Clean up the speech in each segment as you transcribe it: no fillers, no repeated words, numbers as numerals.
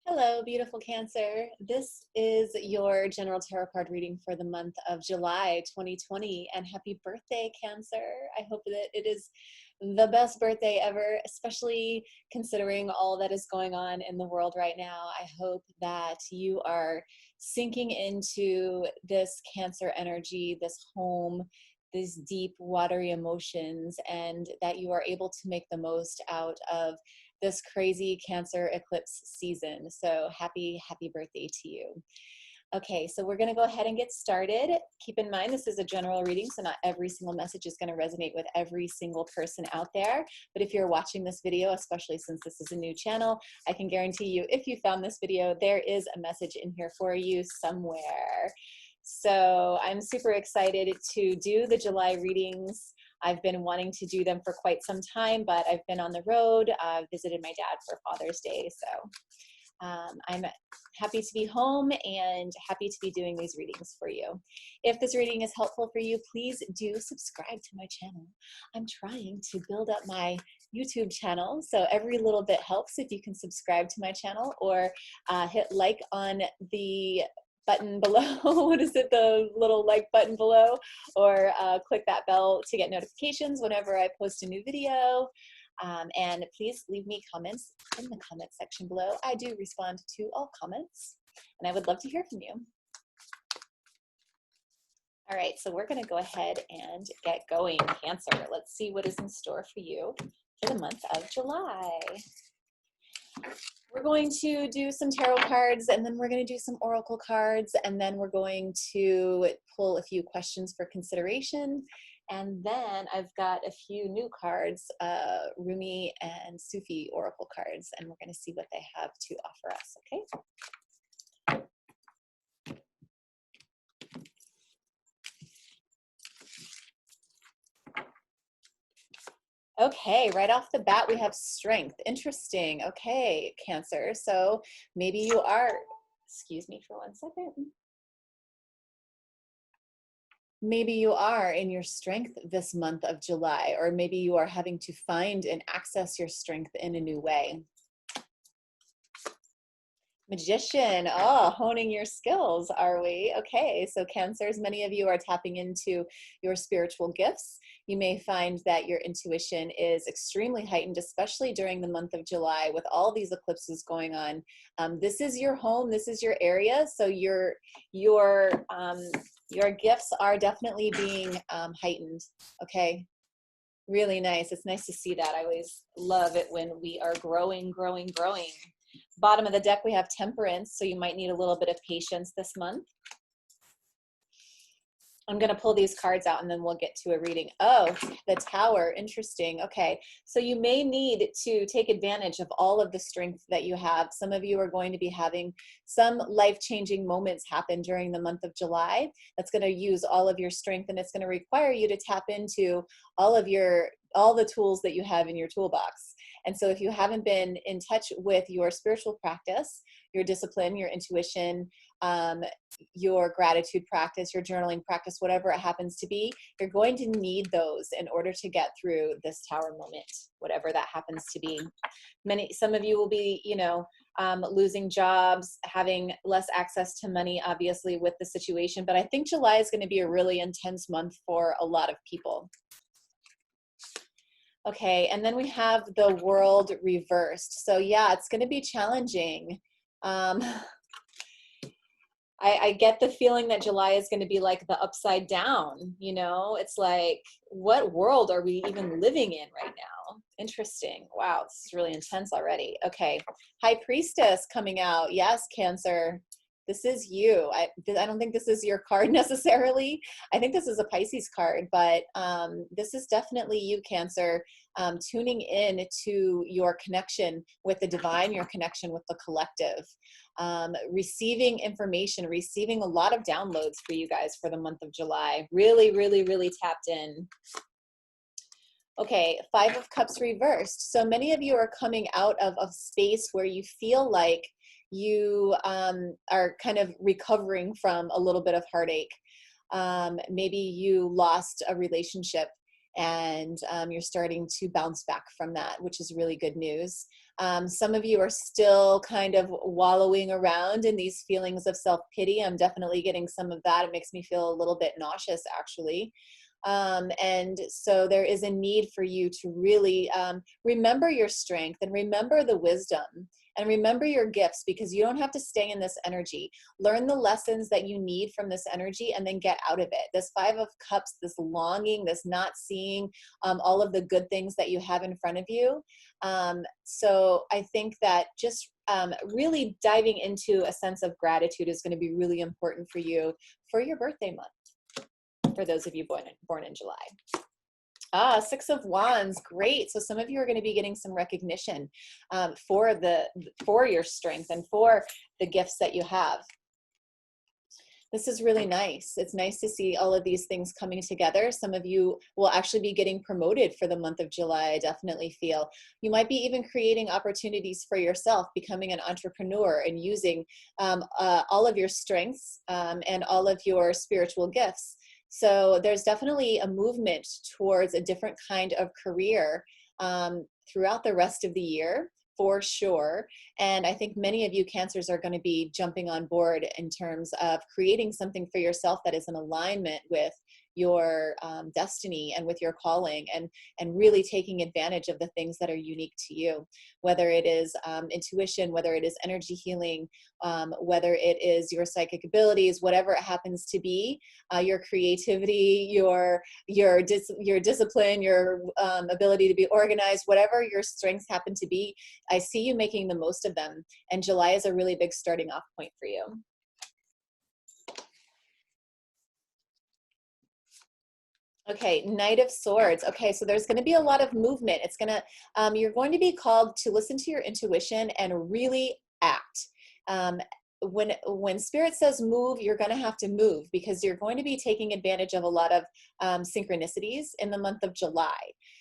Hello, beautiful Cancer. This is your general tarot card reading for the month of July 2020, and happy birthday, Cancer. I hope that it is the best birthday ever, especially considering all that is going on in the world right now. I hope that you are sinking into this Cancer energy, this home, these deep, watery emotions, and that you are able to make the most out of this crazy Cancer eclipse season. So happy birthday to you. Okay, so we're going to go ahead and get started. Keep in mind, this is a general reading, so not every single message is going to resonate with every single person out there. But if you're watching this video, especially since this is a new channel, I can guarantee you, if you found this video, there is a message in here for you somewhere. So I'm super excited to do the July readings. I've been wanting to do them for quite some time, but I've been on the road. Visited my dad for Father's Day, so I'm happy to be home and happy to be doing these readings for you. If this reading is helpful for you, please do subscribe to my channel. I'm trying to build up my YouTube channel, so every little bit helps if you can subscribe to my channel or hit like on the button below. What is it, the little like button below, or click that bell to get notifications whenever I post a new video. And please leave me comments in the comment section below. I do respond to all comments, and I would love to hear from you. All right, so we're going to go ahead and get going, Cancer. Let's see what is in store for you for the month of July. We're going to do some tarot cards, and then we're going to do some oracle cards, and then we're going to pull a few questions for consideration. And then I've got a few new cards, Rumi and Sufi oracle cards, and we're going to see what they have to offer us, okay? Okay, right off the bat, we have strength. Interesting. Okay, Cancer. So maybe you are, excuse me for 1 second. Maybe you are in your strength this month of July, or maybe you are having to find and access your strength in a new way. Magician, oh, honing your skills, are we? Okay, so Cancers, many of you are tapping into your spiritual gifts. You may find that your intuition is extremely heightened, especially during the month of July with all these eclipses going on. This is your home, this is your area, so your gifts are definitely being heightened, okay? Really nice. It's nice to see that. I always love it when we are growing. Bottom of the deck, we have Temperance, so you might need a little bit of patience this month. I'm going to pull these cards out and then we'll get to a reading. Oh, the Tower. Interesting. Okay. So you may need to take advantage of all of the strength that you have. Some of you are going to be having some life-changing moments happen during the month of July. That's going to use all of your strength, and it's going to require you to tap into all the tools that you have in your toolbox. And so if you haven't been in touch with your spiritual practice, your discipline, your intuition, your gratitude practice, your journaling practice, whatever it happens to be, you're going to need those in order to get through this Tower moment, whatever that happens to be. Some of you will be, losing jobs, having less access to money, obviously, with the situation. But I think July is going to be a really intense month for a lot of people. Okay, and then we have the World reversed. So yeah, it's going to be challenging. I get the feeling that July is going to be like the upside down, it's like, what world are we even living in right now? Interesting. Wow, this is really intense already. Okay, High Priestess coming out. Yes, Cancer, this is you. I don't think this is your card necessarily. I think this is a Pisces card, but this is definitely you, Cancer, tuning in to your connection with the divine, your connection with the collective, receiving information, receiving a lot of downloads for you guys for the month of July. Really tapped in. Okay, Five of Cups reversed. So many of you are coming out of a space where you feel like you are kind of recovering from a little bit of heartache. Maybe you lost a relationship and you're starting to bounce back from that, which is really good news. Some of you are still kind of wallowing around in these feelings of self-pity. I'm definitely getting some of that. It makes me feel a little bit nauseous, actually. And so there is a need for you to really remember your strength and remember the wisdom and remember your gifts, because you don't have to stay in this energy. Learn the lessons that you need from this energy and then get out of it. This Five of Cups, this longing, this not seeing all of the good things that you have in front of you. So I think that just really diving into a sense of gratitude is going to be really important for you for your birthday month, for those of you born in July. Six of Wands, great. So some of you are going to be getting some recognition for your strength and for the gifts that you have. This is really nice. It's nice to see all of these things coming together. Some of you will actually be getting promoted for the month of July, I definitely feel. You might be even creating opportunities for yourself, becoming an entrepreneur and using all of your strengths and all of your spiritual gifts. So there's definitely a movement towards a different kind of career throughout the rest of the year, for sure. And I think many of you Cancers are going to be jumping on board in terms of creating something for yourself that is in alignment with your destiny and with your calling, and really taking advantage of the things that are unique to you, whether it is intuition, whether it is energy healing, whether it is your psychic abilities, whatever it happens to be, your creativity, your discipline, your ability to be organized, whatever your strengths happen to be, I see you making the most of them. And July is a really big starting off point for you. Okay, Knight of Swords. Okay, so there's going to be a lot of movement. It's going to, you're going to be called to listen to your intuition and really act. When Spirit says move, you're going to have to move, because you're going to be taking advantage of a lot of synchronicities in the month of July.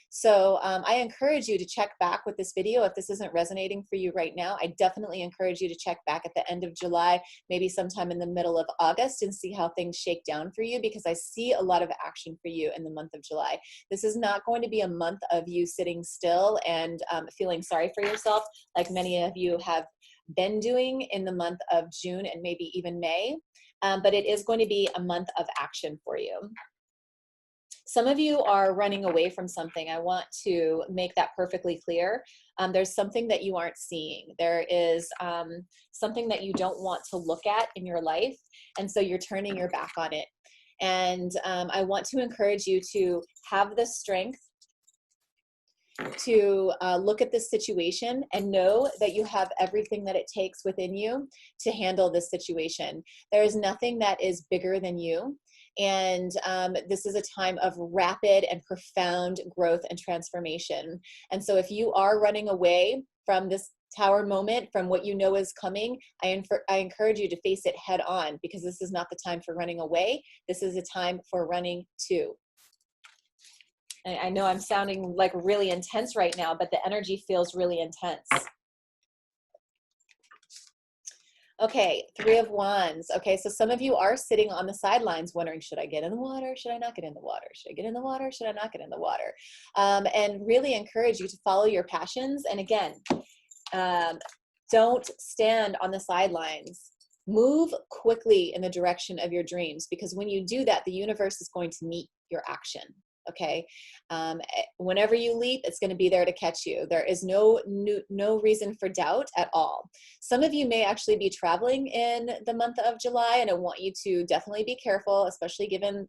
So I encourage you to check back with this video. If this isn't resonating for you right now, I definitely encourage you to check back at the end of July, maybe sometime in the middle of August, and see how things shake down for you, because I see a lot of action for you in the month of July. This is not going to be a month of you sitting still and feeling sorry for yourself like many of you have been doing in the month of June and maybe even May, but it is going to be a month of action for you. Some of you are running away from something. I want to make that perfectly clear. There's something that you aren't seeing. There is something that you don't want to look at in your life, and so you're turning your back on it. And I want to encourage you to have the strength to look at this situation and know that you have everything that it takes within you to handle this situation. There is nothing that is bigger than you. And this is a time of rapid and profound growth and transformation. And so if you are running away from this Tower moment, from what you know is coming, I encourage you to face it head on, because this is not the time for running away. This is a time for running to. I know I'm sounding like really intense right now, but the energy feels really intense. Okay, Three of Wands. Okay, so some of you are sitting on the sidelines wondering, should I get in the water? Should I not get in the water? Should I get in the water? Should I not get in the water? And really encourage you to follow your passions. And again, don't stand on the sidelines. Move quickly in the direction of your dreams, because when you do that, the universe is going to meet your action. Okay. Whenever you leap, it's going to be there to catch you. There is no reason for doubt at all. Some of you may actually be traveling in the month of July, and I want you to definitely be careful, especially given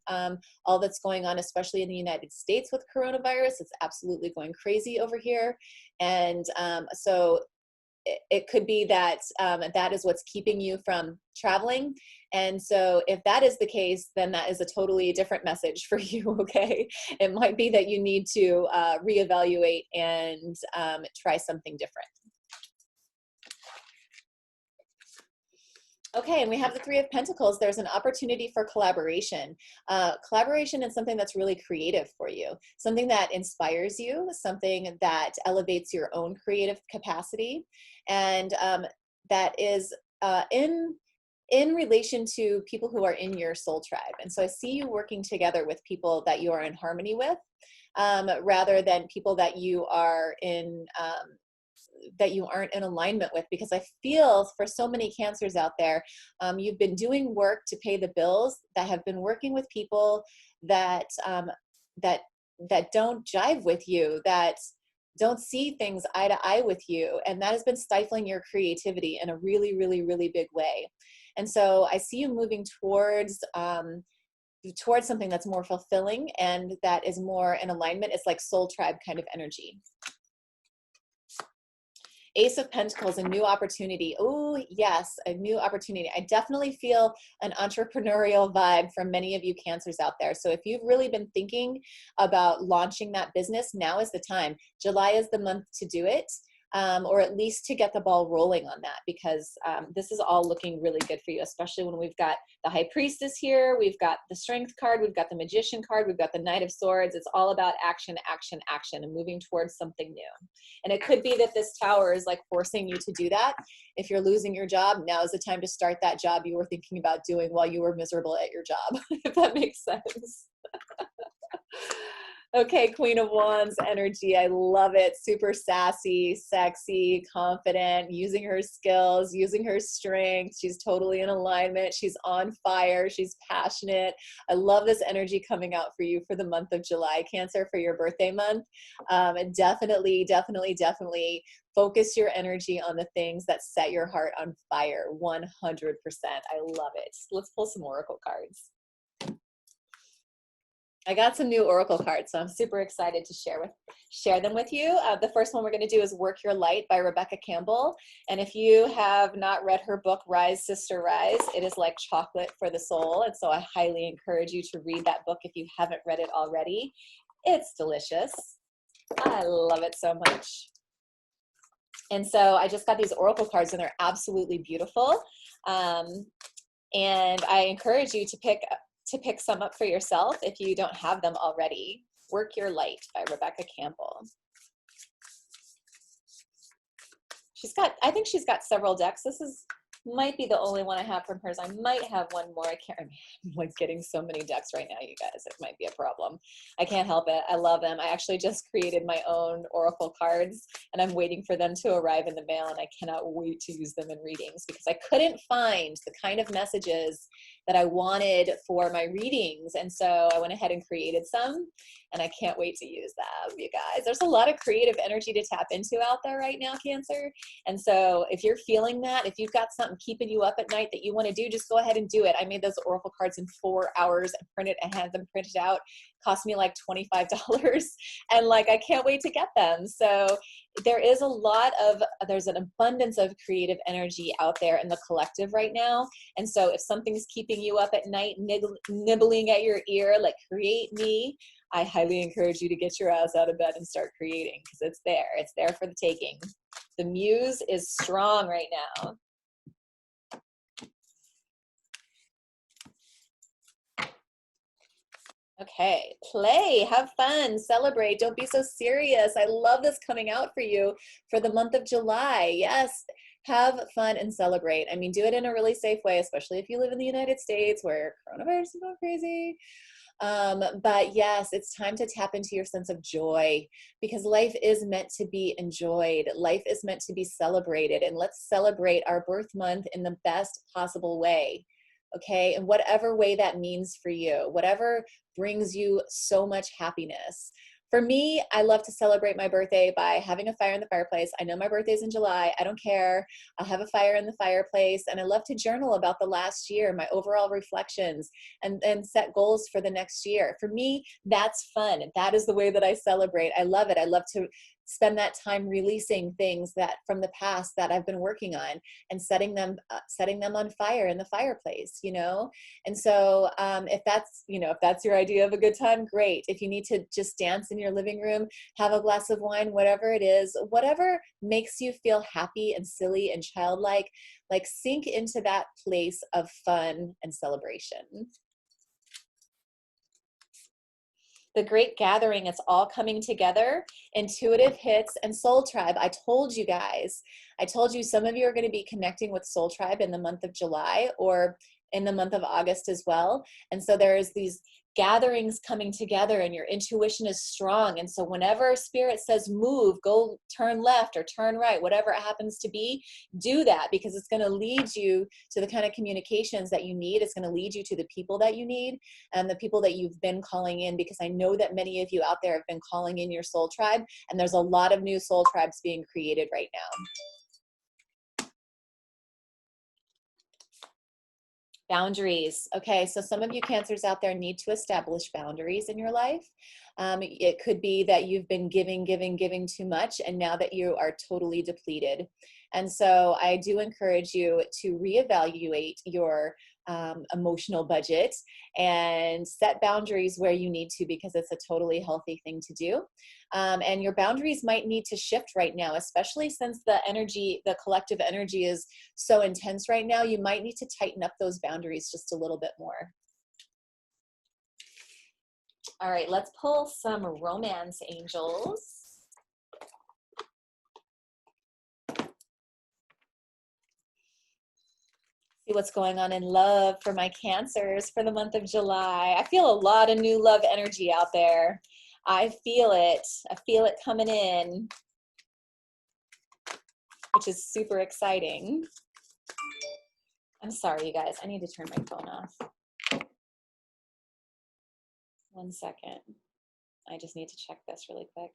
all that's going on, especially in the United States with coronavirus. It's absolutely going crazy over here. And so it could be that that is what's keeping you from traveling. And so if that is the case, then that is a totally different message for you, okay? It might be that you need to reevaluate and try something different. Okay, and we have the Three of Pentacles. There's an opportunity for collaboration. Collaboration is something that's really creative for you, something that inspires you, something that elevates your own creative capacity, and that is in relation to people who are in your soul tribe. And so I see you working together with people that you are in harmony with, rather than people that you are in aren't in alignment with, because I feel for so many Cancers out there, you've been doing work to pay the bills that have been working with people that that don't jive with you, that don't see things eye to eye with you, and that has been stifling your creativity in a really, really, really big way. And so I see you moving towards something that's more fulfilling and that is more in alignment. It's like soul tribe kind of energy. Ace of Pentacles, a new opportunity. Oh, yes, a new opportunity. I definitely feel an entrepreneurial vibe from many of you Cancers out there. So if you've really been thinking about launching that business, now is the time. July is the month to do it. Or at least to get the ball rolling on that, because this is all looking really good for you, especially when we've got the High Priestess here, we've got the Strength card, we've got the Magician card, we've got the Knight of Swords. It's all about action, action, action, and moving towards something new. And it could be that this Tower is like forcing you to do that. If you're losing your job, now is the time to start that job you were thinking about doing while you were miserable at your job, if that makes sense. Okay, Queen of Wands energy. I love it. Super sassy, sexy, confident, using her skills, using her strength. She's totally in alignment. She's on fire. She's passionate. I love this energy coming out for you for the month of July, Cancer, for your birthday month. And definitely, definitely, definitely focus your energy on the things that set your heart on fire. 100%. I love it. Let's pull some oracle cards. I got some new oracle cards, so I'm super excited to share them with you. The first one we're going to do is Work Your Light by Rebecca Campbell. And if you have not read her book, Rise, Sister, Rise, it is like chocolate for the soul. And so I highly encourage you to read that book if you haven't read it already. It's delicious. I love it so much. And so I just got these oracle cards, and they're absolutely beautiful. And I encourage you to pick some up for yourself if you don't have them already. Work Your Light by Rebecca Campbell. I think she's got several decks. This might be the only one I have from hers. I might have one more. I'm like getting so many decks right now, you guys. It might be a problem. I can't help it. I love them. I actually just created my own oracle cards, and I'm waiting for them to arrive in the mail, and I cannot wait to use them in readings, because I couldn't find the kind of messages that I wanted for my readings. And so I went ahead and created some, and I can't wait to use them, you guys. There's a lot of creative energy to tap into out there right now, Cancer. And so if you're feeling that, if you've got something keeping you up at night that you want to do, just go ahead and do it. I made those oracle cards in 4 hours and had them printed out. Cost me like $25. And like, I can't wait to get them. So there's an abundance of creative energy out there in the collective right now. And so if something's keeping you up at night, nibbling at your ear, like create me, I highly encourage you to get your ass out of bed and start creating, because it's there. It's there for the taking. The muse is strong right now. Okay, play, have fun, celebrate, don't be so serious. I love this coming out for you for the month of July. Yes, have fun and celebrate. I mean, do it in a really safe way, especially if you live in the United States where coronavirus is going crazy. But yes, it's time to tap into your sense of joy, because life is meant to be enjoyed. Life is meant to be celebrated, and let's celebrate our birth month in the best possible way. Okay, and whatever way that means for you, whatever brings you so much happiness. For me, I love to celebrate my birthday by having a fire in the fireplace. I know my birthday's in July. I don't care. I'll have a fire in the fireplace, and I love to journal about the last year, my overall reflections, and set goals for the next year. For me, that's fun. That is the way that I celebrate. I love it. I love to spend that time releasing things that from the past that I've been working on, and setting them on fire in the fireplace, you know? And so if that's your idea of a good time, great. If you need to just dance in your living room, have a glass of wine, whatever it is, whatever makes you feel happy and silly and childlike, like sink into that place of fun and celebration. The Great Gathering, it's all coming together. Intuitive hits and Soul Tribe. I told you guys, some of you are going to be connecting with Soul Tribe in the month of July, or in the month of August as well. And so there's these gatherings coming together and your intuition is strong. And so whenever spirit says move, go turn left or turn right, whatever it happens to be, do that, because it's going to lead you to the kind of communications that you need. It's going to lead you to the people that you need and the people that you've been calling in, because I know that many of you out there have been calling in your soul tribe, and there's a lot of new soul tribes being created right now. Boundaries. Okay, so some of you Cancers out there need to establish boundaries in your life. It could be that you've been giving too much, and now that you are totally depleted. And so I do encourage you to reevaluate your emotional budget and set boundaries where you need to, because it's a totally healthy thing to do. And your boundaries might need to shift right now, especially since the energy, the collective energy is so intense right now. You might need to tighten up those boundaries just a little bit more. All right, let's pull some romance angels. See what's going on in love for my Cancers for the month of July. I feel a lot of new love energy out there. I feel it. I feel it coming in, which is super exciting. I'm sorry, you guys. I need to turn my phone off. 1 second. I just need to check this really quick.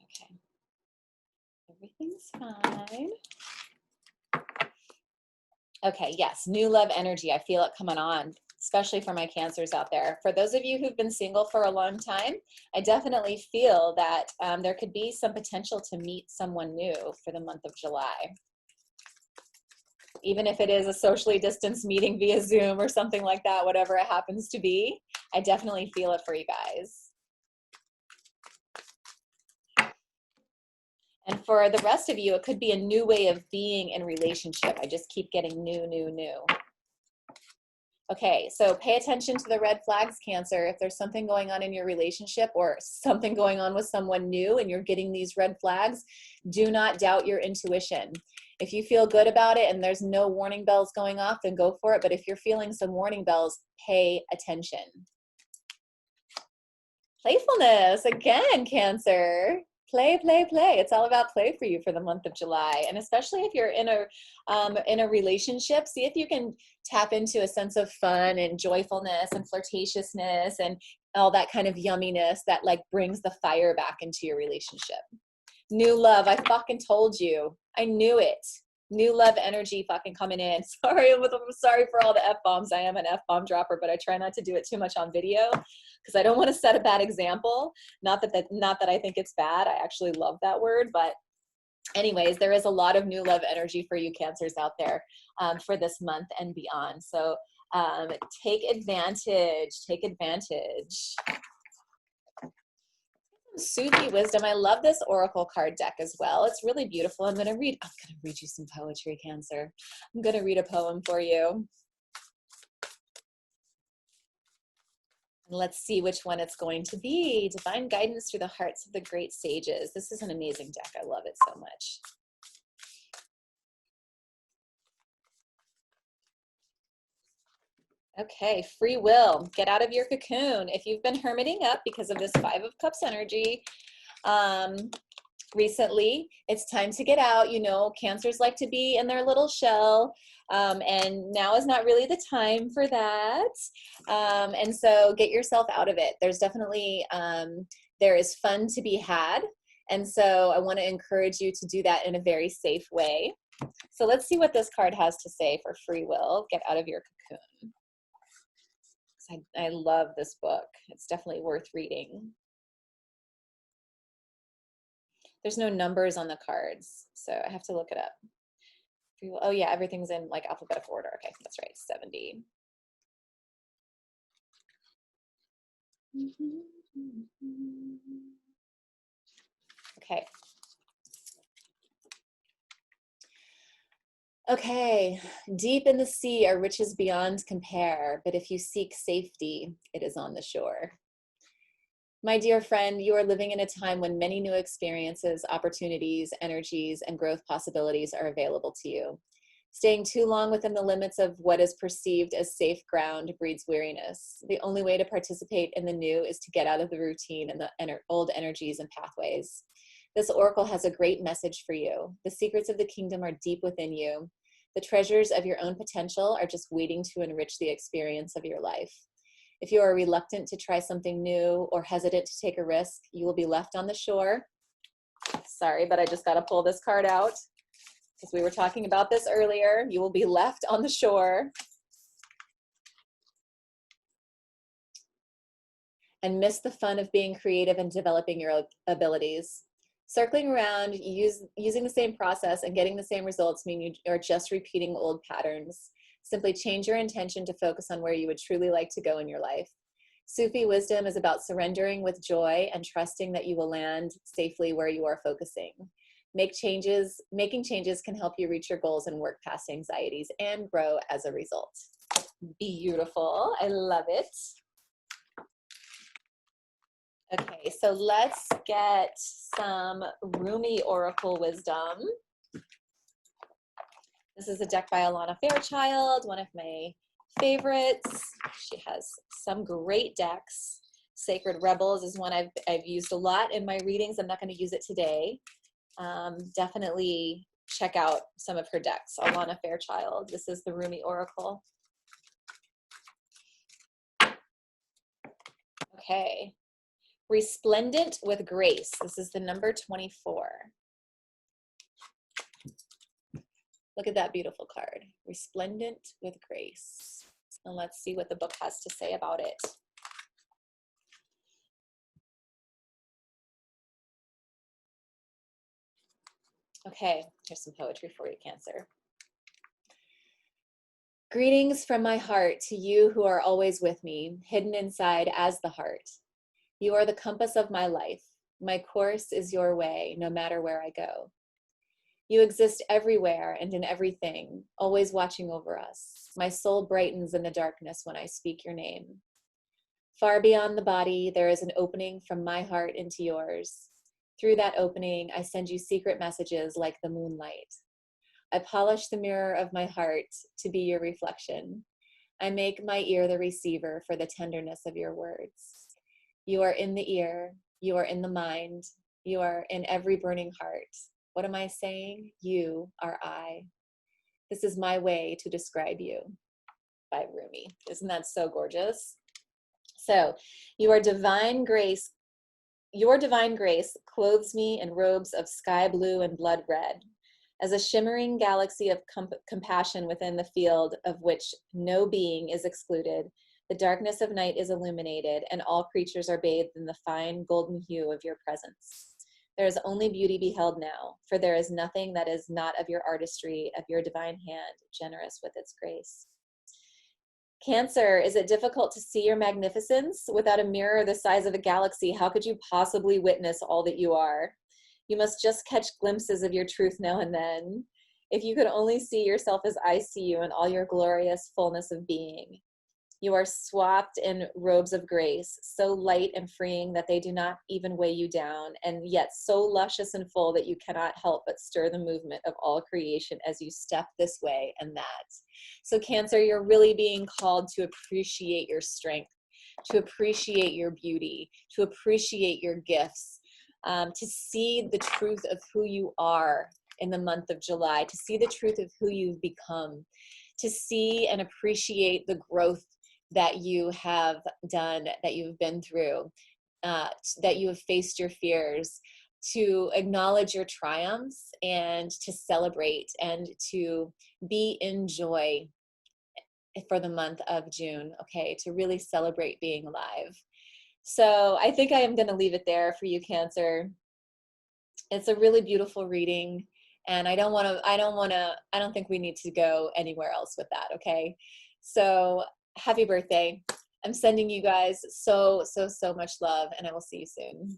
Okay. Everything's fine. Okay, yes, new love energy. I feel it coming on, especially for my Cancers out there. For those of you who've been single for a long time, I definitely feel that there could be some potential to meet someone new for the month of July. Even if it is a socially distanced meeting via Zoom or something like that, whatever it happens to be, I definitely feel it for you guys. And for the rest of you, it could be a new way of being in relationship. I just keep getting new, new, new. Okay, so pay attention to the red flags, Cancer. If there's something going on in your relationship or something going on with someone new and you're getting these red flags, do not doubt your intuition. If you feel good about it and there's no warning bells going off, then go for it. But if you're feeling some warning bells, pay attention. Playfulness, again, Cancer. Play, play, play. It's all about play for you for the month of July. And especially if you're in a relationship, see if you can tap into a sense of fun and joyfulness and flirtatiousness and all that kind of yumminess that like brings the fire back into your relationship. New love. I fucking told you. I knew it. New love energy fucking coming in. Sorry for all the F-bombs. I am an F-bomb dropper, but I try not to do it too much on video because I don't want to set a bad example. Not that I think it's bad. I actually love that word. But anyways, there is a lot of new love energy for you Cancers out there for this month and beyond. So take advantage. Take advantage. Sufi Wisdom. I love this Oracle card deck as well. It's really beautiful. I'm gonna read you some poetry, Cancer. I'm gonna read a poem for you. And let's see which one it's going to be. Divine Guidance Through the Hearts of the Great Sages. This is an amazing deck. I love it so much. Okay, free will. Get out of your cocoon. If you've been hermiting up because of this 5 of Cups energy recently, it's time to get out. You know, Cancers like to be in their little shell, and now is not really the time for that. And so get yourself out of it. There's definitely, there is fun to be had. And so I want to encourage you to do that in a very safe way. So let's see what this card has to say for free will. Get out of your cocoon. I love this book. It's definitely worth reading. There's no numbers on the cards, so I have to look it up. Oh yeah, everything's in like alphabetical order. Okay, that's right, 70. Okay. Okay, deep in the sea are riches beyond compare, but if you seek safety, it is on the shore. My dear friend, you are living in a time when many new experiences, opportunities, energies, and growth possibilities are available to you. Staying too long within the limits of what is perceived as safe ground breeds weariness. The only way to participate in the new is to get out of the routine and the old energies and pathways. This oracle has a great message for you. The secrets of the kingdom are deep within you. The treasures of your own potential are just waiting to enrich the experience of your life. If you are reluctant to try something new or hesitant to take a risk, you will be left on the shore. Sorry, but I just got to pull this card out because we were talking about this earlier. You will be left on the shore and miss the fun of being creative and developing your abilities. Circling around, using the same process and getting the same results mean you are just repeating old patterns. Simply change your intention to focus on where you would truly like to go in your life. Sufi wisdom is about surrendering with joy and trusting that you will land safely where you are focusing. Making changes can help you reach your goals and work past anxieties and grow as a result. Beautiful. I love it. Okay, so let's get some Rumi Oracle wisdom. This is a deck by Alana Fairchild, one of my favorites. She has some great decks. Sacred Rebels is one I've used a lot in my readings. I'm not going to use it today. Definitely check out some of her decks. Alana Fairchild. This is the Rumi Oracle. Okay. Resplendent with grace. This is the number 24. Look at that beautiful card. Resplendent with grace. And let's see what the book has to say about it. Okay, here's some poetry for you, Cancer. Greetings from my heart to you who are always with me, hidden inside as the heart. You are the compass of my life. My course is your way, no matter where I go. You exist everywhere and in everything, always watching over us. My soul brightens in the darkness when I speak your name. Far beyond the body, there is an opening from my heart into yours. Through that opening, I send you secret messages like the moonlight. I polish the mirror of my heart to be your reflection. I make my ear the receiver for the tenderness of your words. You are in the ear, you are in the mind, you are in every burning heart. What am I saying? You are I. This is my way to describe you, by Rumi. Isn't that so gorgeous? So, your divine grace clothes me in robes of sky blue and blood red. As a shimmering galaxy of compassion within the field of which no being is excluded, the darkness of night is illuminated, and all creatures are bathed in the fine golden hue of your presence. There is only beauty beheld now, for there is nothing that is not of your artistry, of your divine hand, generous with its grace. Cancer, is it difficult to see your magnificence? Without a mirror the size of a galaxy, how could you possibly witness all that you are? You must just catch glimpses of your truth now and then. If you could only see yourself as I see you in all your glorious fullness of being. You are swathed in robes of grace, so light and freeing that they do not even weigh you down, and yet so luscious and full that you cannot help but stir the movement of all creation as you step this way and that. So Cancer, you're really being called to appreciate your strength, to appreciate your beauty, to appreciate your gifts, to see the truth of who you are in the month of July, to see the truth of who you've become, to see and appreciate the growth that you have done, that you've been through, that you have faced your fears, to acknowledge your triumphs and to celebrate and to be in joy for the month of June, okay, to really celebrate being alive. So I think I am going to leave it there for you, Cancer. It's a really beautiful reading, and I don't think we need to go anywhere else with that, okay? So happy birthday. I'm sending you guys so much love, and I will see you soon.